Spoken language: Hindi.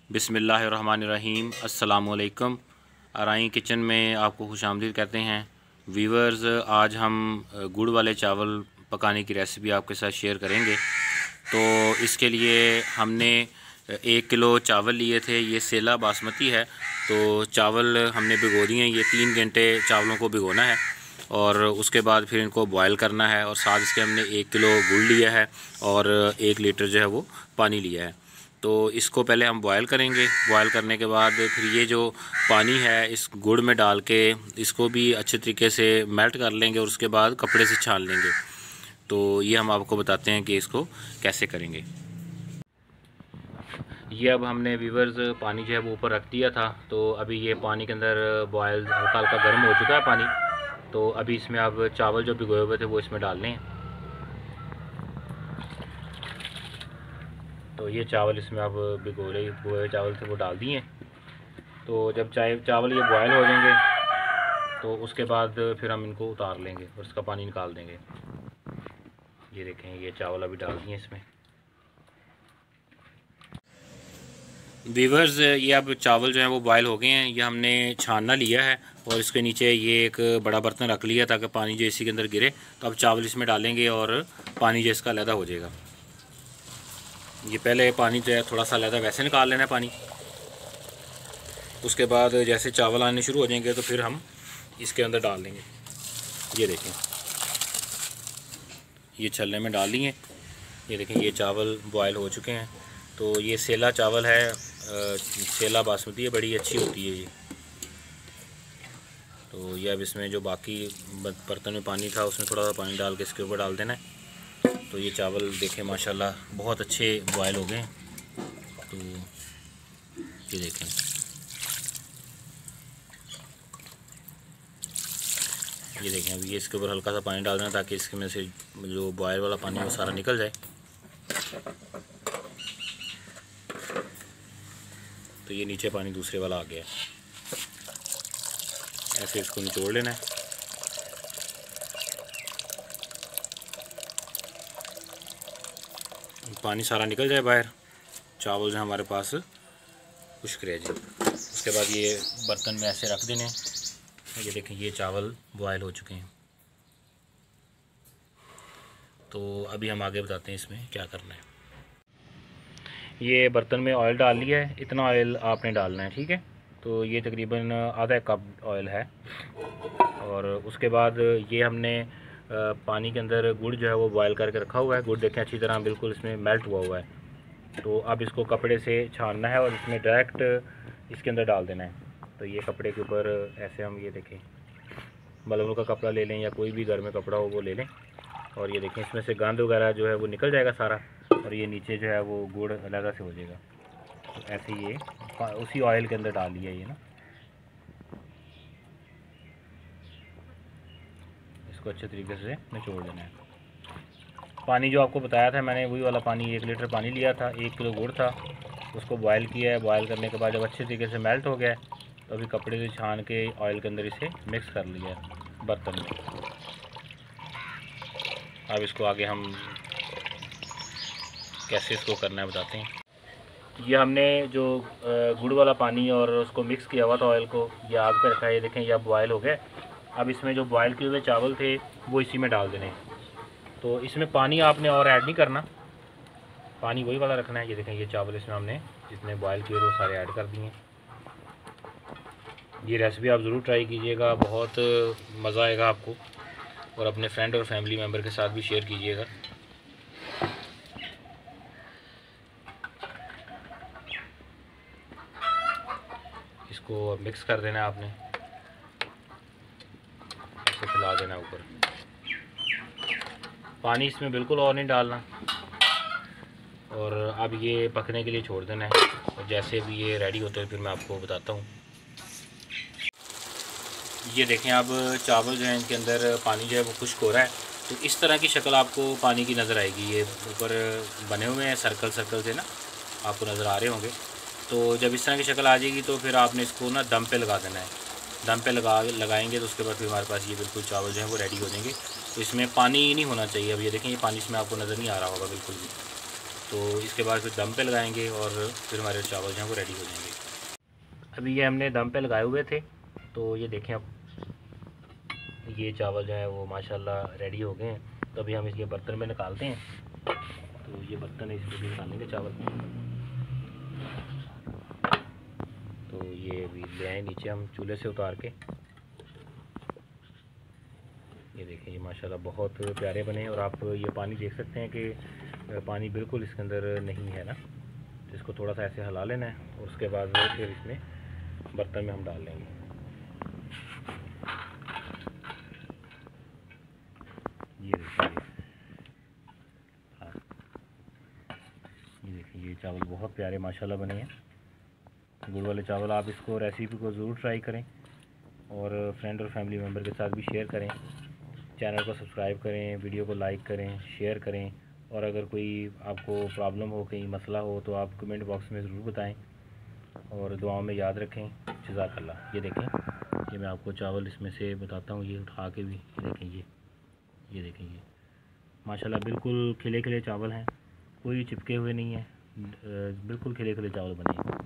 बिस्मिल्लाहिर्रहमानिर्रहीम। अस्सलामुअलैकुम। आराई किचन में आपको खुशामदीद कहते हैं। वीवर्स, आज हम गुड़ वाले चावल पकाने की रेसिपी आपके साथ शेयर करेंगे। तो इसके लिए हमने 1 किलो चावल लिए थे। ये सेला बासमती है। तो चावल हमने भिगो दिए हैं। ये 3 घंटे चावलों को भिगोना है और उसके बाद फिर इनको बॉयल करना है। और साथ इसके हमने 1 किलो गुड़ लिया है और 1 लीटर जो है वो पानी लिया है। तो इसको पहले हम बॉयल करेंगे। बॉयल करने के बाद फिर ये जो पानी है इस गुड़ में डाल के इसको भी अच्छे तरीके से मेल्ट कर लेंगे और उसके बाद कपड़े से छान लेंगे। तो ये हम आपको बताते हैं कि इसको कैसे करेंगे। ये अब हमने वीवर्स पानी जो है वो ऊपर रख दिया था। तो अभी ये पानी के अंदर बॉयल हल्का हल्का गर्म हो चुका है पानी। तो अभी इसमें अब चावल जो भिगोए हुए थे वो इसमें डालने हैं। तो ये चावल इसमें अब भिगोए चावल थे वो डाल दिए। तो जब चावल ये बॉयल हो जाएंगे तो उसके बाद फिर हम इनको उतार लेंगे और इसका पानी निकाल देंगे। ये देखें, ये चावल अभी डाल दिए इसमें। वीवर्स, ये अब चावल जो है वो बॉयल हो गए हैं। ये हमने छानना लिया है और इसके नीचे ये एक बड़ा बर्तन रख लिया ताकि पानी जो इसी के अंदर गिरे। तो अब चावल इसमें डालेंगे और पानी जो इसका अलहदा हो जाएगा। ये पहले पानी जो है थोड़ा सा अलहदा वैसे निकाल लेना है पानी। उसके बाद जैसे चावल आने शुरू हो जाएंगे तो फिर हम इसके अंदर डाल देंगे। ये देखें, ये छलने में डाल दिए। ये देखें, ये चावल बॉयल हो चुके हैं। तो ये सेला चावल है, सेला बासमती है, बड़ी अच्छी होती है ये। तो ये अब इसमें जो बाकी बर्तन में पानी था उसमें थोड़ा सा पानी डाल के इसके ऊपर डाल देना है। तो ये चावल देखें माशाल्लाह बहुत अच्छे बॉयल हो गए। तो ये देखें, ये देखें, अभी ये इसके ऊपर हल्का सा पानी डाल देना ताकि इसके में से जो बॉयल वाला पानी है वो सारा निकल जाए। तो ये नीचे पानी दूसरे वाला आ गया है। ऐसे इसको निचोड़ लेना है। पानी सारा निकल जाए बाहर, चावल जो हमारे पास खुश्क रह जाए। उसके बाद ये बर्तन में ऐसे रख देने। ये देखें, ये चावल बॉयल हो चुके हैं। तो अभी हम आगे बताते हैं इसमें क्या करना है। ये बर्तन में ऑयल डाल लिया है। इतना ऑयल आपने डालना है, ठीक है। तो ये तकरीबन आधा कप ऑयल है। और उसके बाद ये हमने पानी के अंदर गुड़ जो है वो बॉयल करके रखा हुआ है। गुड़ देखें अच्छी तरह बिल्कुल इसमें मेल्ट हुआ है। तो अब इसको कपड़े से छानना है और इसमें डायरेक्ट इसके अंदर डाल देना है। तो ये कपड़े के ऊपर ऐसे हम, ये देखें, मलमल का कपड़ा ले लें या कोई भी घर में कपड़ा हो वो ले लें। और ये देखें, इसमें से गंद वगैरह जो है वो निकल जाएगा सारा और ये नीचे जो है वो गुड़ अलग से हो जाएगा। तो ऐसे ये उसी ऑयल के अंदर डाल लिया ये ना। इसको अच्छे तरीके से निचोड़ देना है। पानी जो आपको बताया था मैंने वही वाला पानी, 1 लीटर पानी लिया था। 1 किलो गुड़ था, उसको बॉयल किया है। बॉयल करने के बाद जब अच्छे तरीके से मेल्ट हो गया है तो अभी कपड़े से छान के ऑयल के अंदर इसे मिक्स कर लिया है बर्तन में। अब इसको आगे हम कैसे इसको करना है बताते हैं। ये हमने जो गुड़ वाला पानी और उसको मिक्स किया हुआ था ऑयल को, ये आग पे रखा है। ये देखें, ये अब बॉयल हो गए। अब इसमें जो बॉयल किए हुए चावल थे वो इसी में डाल देने। तो इसमें पानी आपने और ऐड नहीं करना, पानी वही वाला रखना है। ये देखें, ये चावल इसमें हमने जितने बॉयल किए वो सारे ऐड कर दिए। ये रेसिपी आप ज़रूर ट्राई कीजिएगा, बहुत मज़ा आएगा आपको। और अपने फ्रेंड और फैमिली मेम्बर के साथ भी शेयर कीजिएगा। इसको मिक्स कर देना है आपने, इसको फैला देना ऊपर। पानी इसमें बिल्कुल और नहीं डालना। और अब ये पकने के लिए छोड़ देना है। और जैसे भी ये रेडी होते हैं फिर मैं आपको बताता हूँ। ये देखें, अब चावल जो है इनके अंदर पानी जो है वो खुश्क हो रहा है। तो इस तरह की शक्ल आपको पानी की नज़र आएगी। ये ऊपर बने हुए हैं सर्कल से ना, आपको नज़र आ रहे होंगे। तो जब इस तरह की शक्ल आ जाएगी तो फिर आपने इसको ना दम पे लगा देना है। दम पे लगाएंगे तो उसके बाद फिर हमारे पास ये बिल्कुल चावल जो है वो रेडी हो जाएंगे। तो इसमें पानी नहीं होना चाहिए। अब ये देखें, ये पानी इसमें आपको नज़र नहीं आ रहा होगा बिल्कुल भी। तो इसके बाद फिर दम पे लगाएंगे और फिर हमारे चावल जो हैं वो रेडी हो जाएंगे। अभी ये हमने दम पे लगाए हुए थे, तो ये देखें अब ये चावल जो है वो माशाल्लाह रेडी हो गए हैं। तो अभी हम इसके बर्तन में निकालते हैं। तो ये बर्तन है, इसमें भी निकालेंगे चावल। तो ये अभी ले आए नीचे हम चूल्हे से उतार के। ये देखें ये माशाल्लाह बहुत प्यारे बने हैं। और आप ये पानी देख सकते हैं कि पानी बिल्कुल इसके अंदर नहीं है ना। तो इसको थोड़ा सा ऐसे हिला लेना है और उसके बाद फिर इसमें बर्तन में हम डाल लेंगे। ये देखिए, हाँ ये देखिए ये चावल बहुत प्यारे माशाल्लाह बने हैं। गुड़ वाले चावल, आप इसको रेसिपी को ज़रूर ट्राई करें और फ्रेंड और फैमिली मेम्बर के साथ भी शेयर करें। चैनल को सब्सक्राइब करें, वीडियो को लाइक करें, शेयर करें। और अगर कोई आपको प्रॉब्लम हो, कहीं मसला हो, तो आप कमेंट बॉक्स में ज़रूर बताएं और दुआओं में याद रखें। जज़ाकल्लाह। ये देखें, ये मैं आपको चावल इसमें से बताता हूँ, ये उठा के भी ये देखें, ये देखें, ये माशाल्लाह बिल्कुल खिले खिले चावल हैं, कोई चिपके हुए नहीं हैं, बिल्कुल खिले खिले चावल बने हैं।